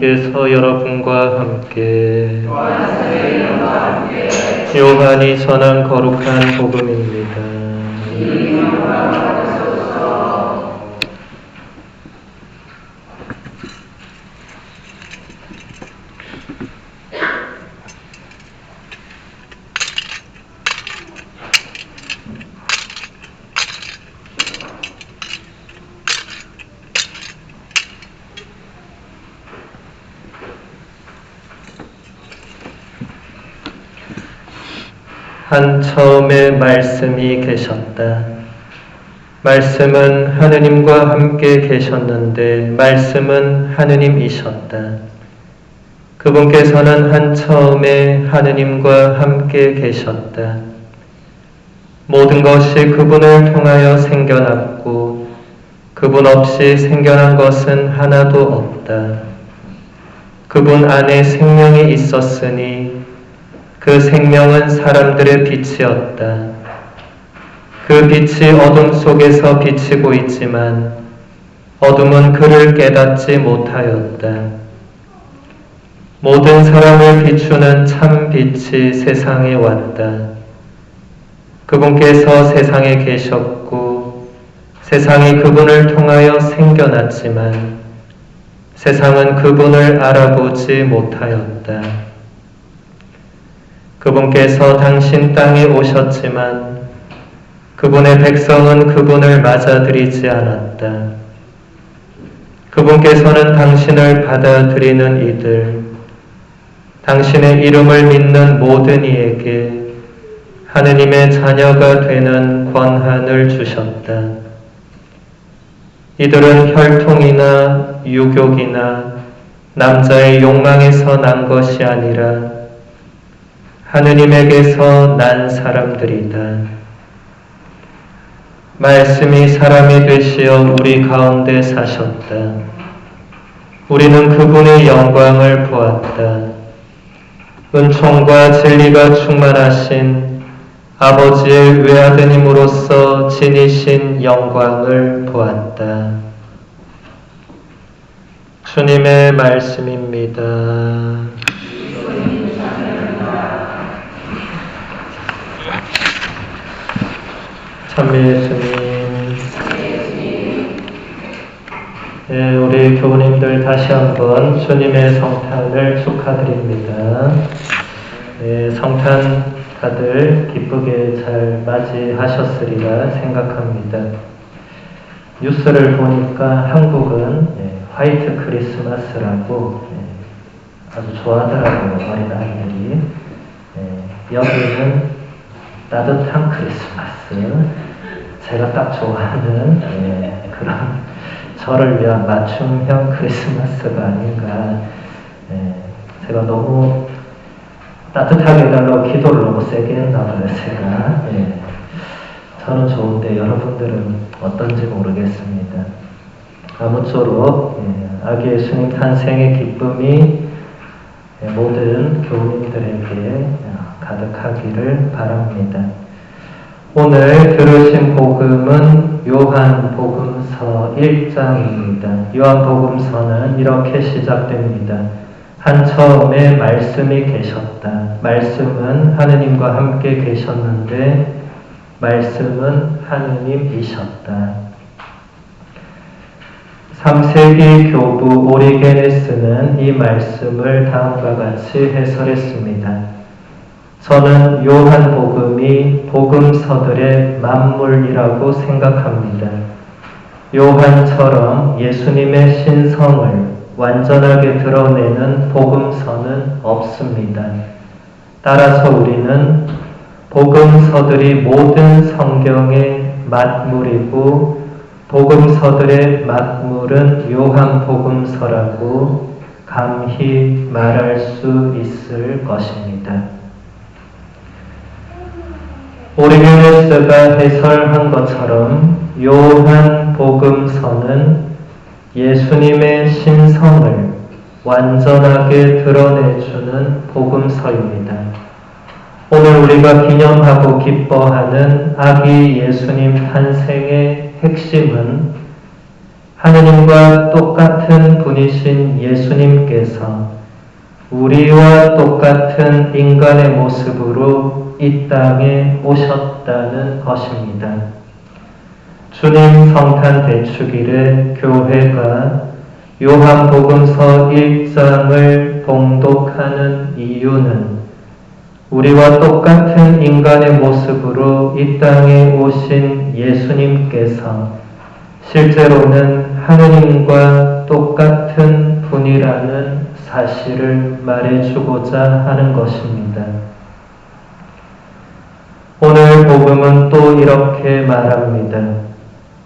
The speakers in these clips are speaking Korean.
주님께서 여러분과 함께 요한이 전한 거룩한 복음입니다. 한 처음에 말씀이 계셨다. 말씀은 하느님과 함께 계셨는데 말씀은 하느님이셨다. 그분께서는 한 처음에 하느님과 함께 계셨다. 모든 것이 그분을 통하여 생겨났고 그분 없이 생겨난 것은 하나도 없다. 그분 안에 생명이 있었으니 그 생명은 사람들의 빛이었다. 그 빛이 어둠 속에서 비치고 있지만 어둠은 그를 깨닫지 못하였다. 모든 사람을 비추는 참 빛이 세상에 왔다. 그분께서 세상에 계셨고 세상이 그분을 통하여 생겨났지만 세상은 그분을 알아보지 못하였다. 그분께서 당신 땅에 오셨지만 그분의 백성은 그분을 맞아들이지 않았다. 그분께서는 당신을 받아들이는 이들, 당신의 이름을 믿는 모든 이에게 하느님의 자녀가 되는 권한을 주셨다. 이들은 혈통이나 유교이나 남자의 욕망에서 난 것이 아니라 하느님에게서 난 사람들이다. 말씀이 사람이 되시어 우리 가운데 사셨다. 우리는 그분의 영광을 보았다. 은총과 진리가 충만하신 아버지의 외아드님으로서 지니신 영광을 보았다. 주님의 말씀입니다. 참미 예수님. 네, 우리 교우님들 다시 한번 주님의 성탄을 축하드립니다. 네, 성탄 다들 기쁘게 잘 맞이하셨으리라 생각합니다. 뉴스를 보니까 한국은 화이트 크리스마스라고 아주 좋아하더라고요, 어린아이들이. 여기는 따뜻한 크리스마스, 제가 딱 좋아하는 그런 저를 위한 맞춤형 크리스마스가 아닌가. 제가 너무 따뜻하게 해달라고 기도를 너무 세게 했나 봐요, 제가. 저는 좋은데 여러분들은 어떤지 모르겠습니다. 아무쪼록 아기 예수님 탄생의 기쁨이 모든 교우님들에게 가득하기를 바랍니다. 오늘 들으신 복음은 요한복음서 1장입니다. 요한복음서는 이렇게 시작됩니다. 한 처음에 말씀이 계셨다. 말씀은 하느님과 함께 계셨는데 말씀은 하느님이셨다. 3세기 교부 오리게네스는 이 말씀을 다음과 같이 해설했습니다. 저는 요한복음이 복음서들의 만물이라고 생각합니다. 요한처럼 예수님의 신성을 완전하게 드러내는 복음서는 없습니다. 따라서 우리는 복음서들이 모든 성경의 만물이고 복음서들의 만물은 요한복음서라고 감히 말할 수 있을 것입니다. 오리게네스가 해설한 것처럼 요한복음서는 예수님의 신성을 완전하게 드러내주는 복음서입니다. 오늘 우리가 기념하고 기뻐하는 아기 예수님 탄생의 핵심은 하느님과 똑같은 분이신 예수님께서 우리와 똑같은 인간의 모습으로 이 땅에 오셨다는 것입니다. 주님 성탄 대축일에 교회가 요한복음서 1장을 봉독하는 이유는 우리와 똑같은 인간의 모습으로 이 땅에 오신 예수님께서 실제로는 하느님과 똑같은 분이라는 사실을 말해주고자 하는 것입니다. 오늘 복음은 또 이렇게 말합니다.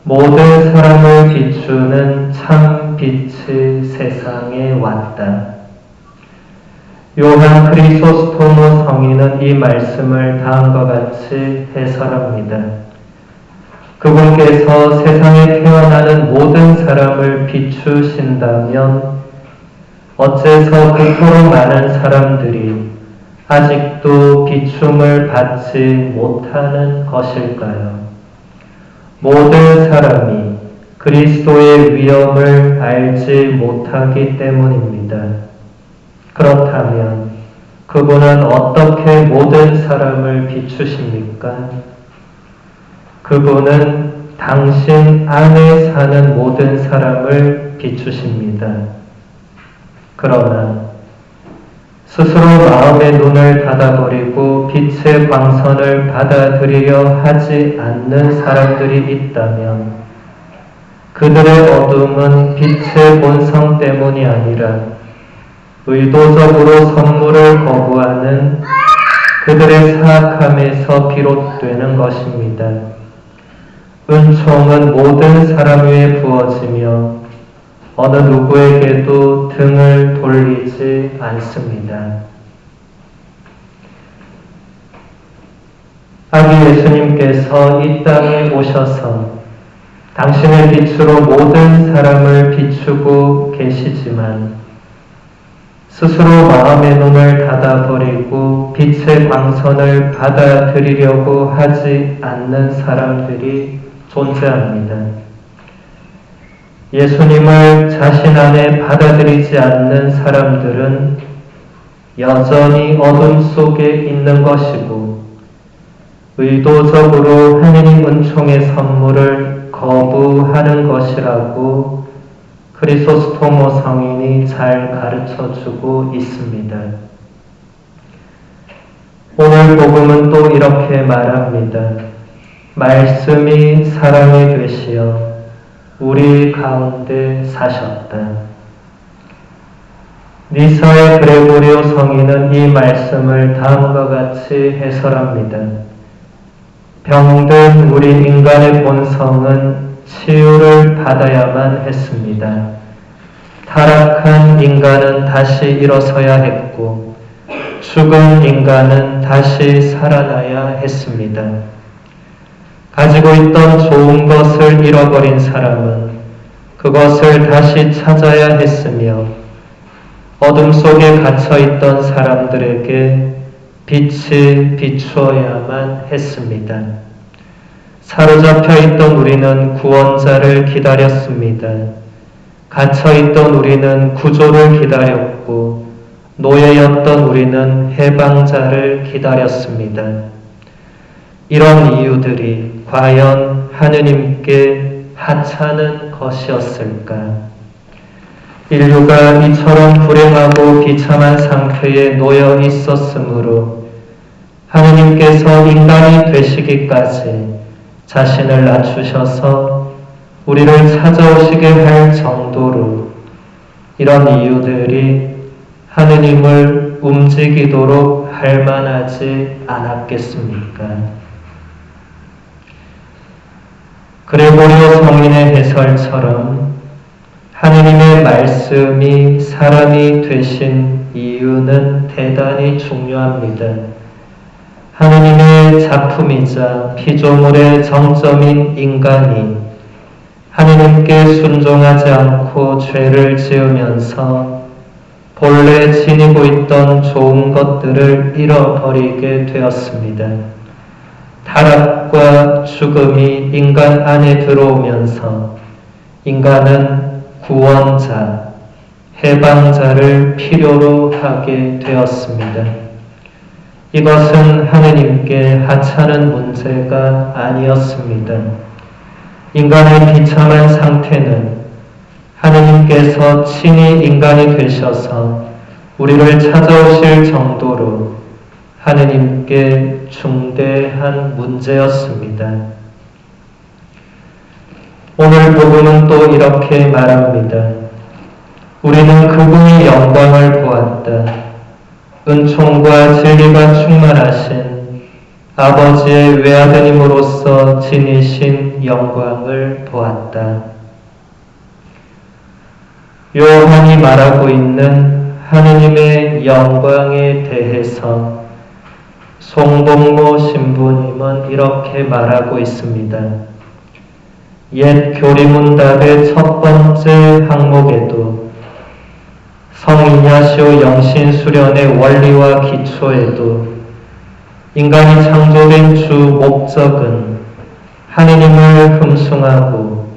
모든 사람을 비추는 참 빛이 세상에 왔다. 요한 크리소스토모 성인은 이 말씀을 다음과 같이 해설합니다. 그분께서 세상에 태어나는 모든 사람을 비추신다면 어째서 그토록 많은 사람들이 아직도 비춤을 받지 못하는 것일까요? 모든 사람이 그리스도의 위엄을 알지 못하기 때문입니다. 그렇다면 그분은 어떻게 모든 사람을 비추십니까? 그분은 당신 안에 사는 모든 사람을 비추십니다. 그러나 스스로 마음의 눈을 닫아버리고 빛의 광선을 받아들이려 하지 않는 사람들이 있다면 그들의 어둠은 빛의 본성 때문이 아니라 의도적으로 선물을 거부하는 그들의 사악함에서 비롯되는 것입니다. 은총은 모든 사람 위에 부어지며 어느 누구에게도 등을 돌리지 않습니다. 아기 예수님께서 이 땅에 오셔서 당신의 빛으로 모든 사람을 비추고 계시지만 스스로 마음의 눈을 닫아버리고 빛의 광선을 받아들이려고 하지 않는 사람들이 존재합니다. 예수님을 자신 안에 받아들이지 않는 사람들은 여전히 어둠 속에 있는 것이고 의도적으로 하느님 은총의 선물을 거부하는 것이라고 크리소스토모 성인이 잘 가르쳐주고 있습니다. 오늘 복음은 또 이렇게 말합니다. 말씀이 사람이 되시어 우리 가운데 사셨다. 니사의 그레고리오 성인은 이 말씀을 다음과 같이 해설합니다. 병든 우리 인간의 본성은 치유를 받아야만 했습니다. 타락한 인간은 다시 일어서야 했고 죽은 인간은 다시 살아나야 했습니다. 가지고 있던 좋은 것을 잃어버린 사람은 그것을 다시 찾아야 했으며 어둠 속에 갇혀있던 사람들에게 빛이 비추어야만 했습니다. 사로잡혀 있던 우리는 구원자를 기다렸습니다. 갇혀있던 우리는 구조를 기다렸고 노예였던 우리는 해방자를 기다렸습니다. 이런 이유들이 과연 하느님께 하찮은 것이었을까? 인류가 이처럼 불행하고 비참한 상태에 놓여 있었으므로 하느님께서 인간이 되시기까지 자신을 낮추셔서 우리를 찾아오시게 할 정도로 이런 이유들이 하느님을 움직이도록 할 만하지 않았겠습니까? 그레고리오 성인의 해설처럼 하느님의 말씀이 사람이 되신 이유는 대단히 중요합니다. 하느님의 작품이자 피조물의 정점인 인간이 하느님께 순종하지 않고 죄를 지으면서 본래 지니고 있던 좋은 것들을 잃어버리게 되었습니다. 타락과 죽음이 인간 안에 들어오면서 인간은 구원자, 해방자를 필요로 하게 되었습니다. 이것은 하느님께 하찮은 문제가 아니었습니다. 인간의 비참한 상태는 하느님께서 친히 인간이 되셔서 우리를 찾아오실 정도로 하느님께 중대한 문제였습니다. 오늘 복음은 또 이렇게 말합니다. 우리는 그분의 영광을 보았다. 은총과 진리가 충만하신 아버지의 외아드님으로서 지니신 영광을 보았다. 요한이 말하고 있는 하느님의 영광에 대해서 송복모 신부님은 이렇게 말하고 있습니다. 옛 교리문답의 첫 번째 항목에도 성이냐시오 영신수련의 원리와 기초에도 인간이 창조된 주 목적은 하느님을 흠숭하고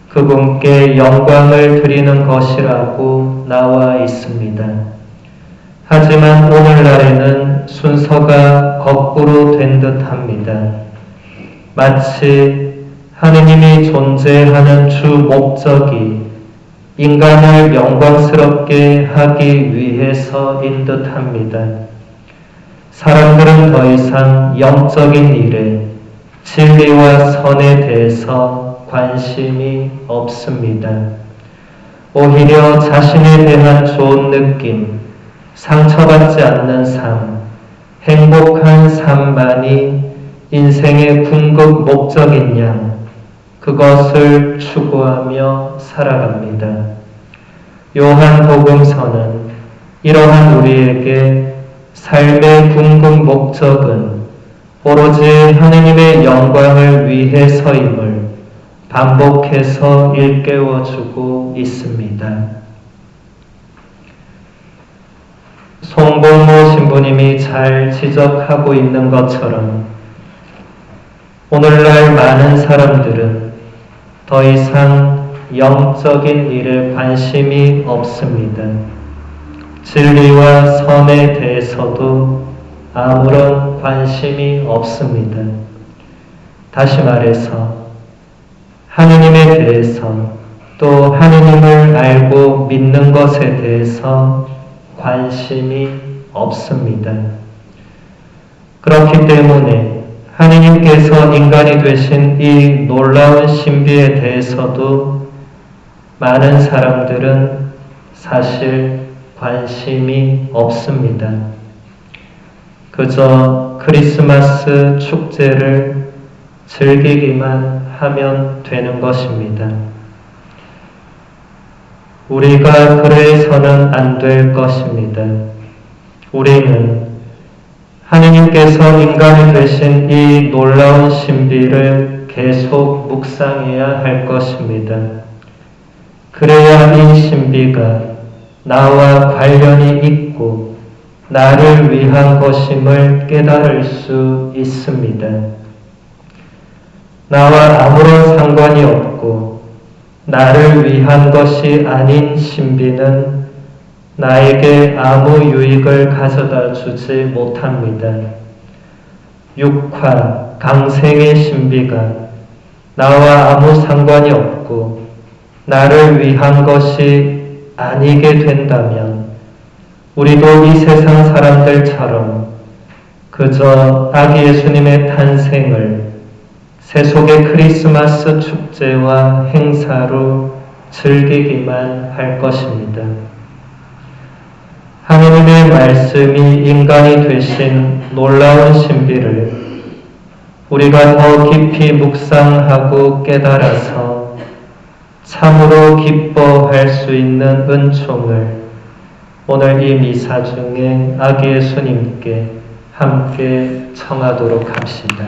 그분께 영광을 드리는 것이라고 나와 있습니다. 하지만 오늘날에는 순서가 거꾸로 된 듯합니다. 마치 하느님이 존재하는 주 목적이 인간을 영광스럽게 하기 위해서인 듯합니다. 사람들은 더 이상 영적인 일에 진리와 선에 대해서 관심이 없습니다. 오히려 자신에 대한 좋은 느낌, 상처받지 않는 삶, 행복한 삶만이 인생의 궁극 목적인 양 그것을 추구하며 살아갑니다. 요한복음서는 이러한 우리에게 삶의 궁극 목적은 오로지 하느님의 영광을 위해서임을 반복해서 일깨워주고 있습니다. 송복모 신부님이 잘 지적하고 있는 것처럼 오늘날 많은 사람들은 더 이상 영적인 일에 관심이 없습니다. 진리와 선에 대해서도 아무런 관심이 없습니다. 다시 말해서 하느님에 대해서 또 하느님을 알고 믿는 것에 대해서 관심이 없습니다. 그렇기 때문에 하느님께서 인간이 되신 이 놀라운 신비에 대해서도 많은 사람들은 사실 관심이 없습니다. 그저 크리스마스 축제를 즐기기만 하면 되는 것입니다. 우리가 그래서는 안 될 것입니다. 우리는 하느님께서 인간이 되신 이 놀라운 신비를 계속 묵상해야 할 것입니다. 그래야 이 신비가 나와 관련이 있고 나를 위한 것임을 깨달을 수 있습니다. 나와 아무런 상관이 없고 나를 위한 것이 아닌 신비는 나에게 아무 유익을 가져다 주지 못합니다. 육화, 강생의 신비가 나와 아무 상관이 없고 나를 위한 것이 아니게 된다면 우리도 이 세상 사람들처럼 그저 아기 예수님의 탄생을 세속의 크리스마스 축제와 행사로 즐기기만 할 것입니다. 하느님의 말씀이 인간이 되신 놀라운 신비를 우리가 더 깊이 묵상하고 깨달아서 참으로 기뻐할 수 있는 은총을 오늘 이 미사 중에 아기 예수님께 함께 청하도록 합시다.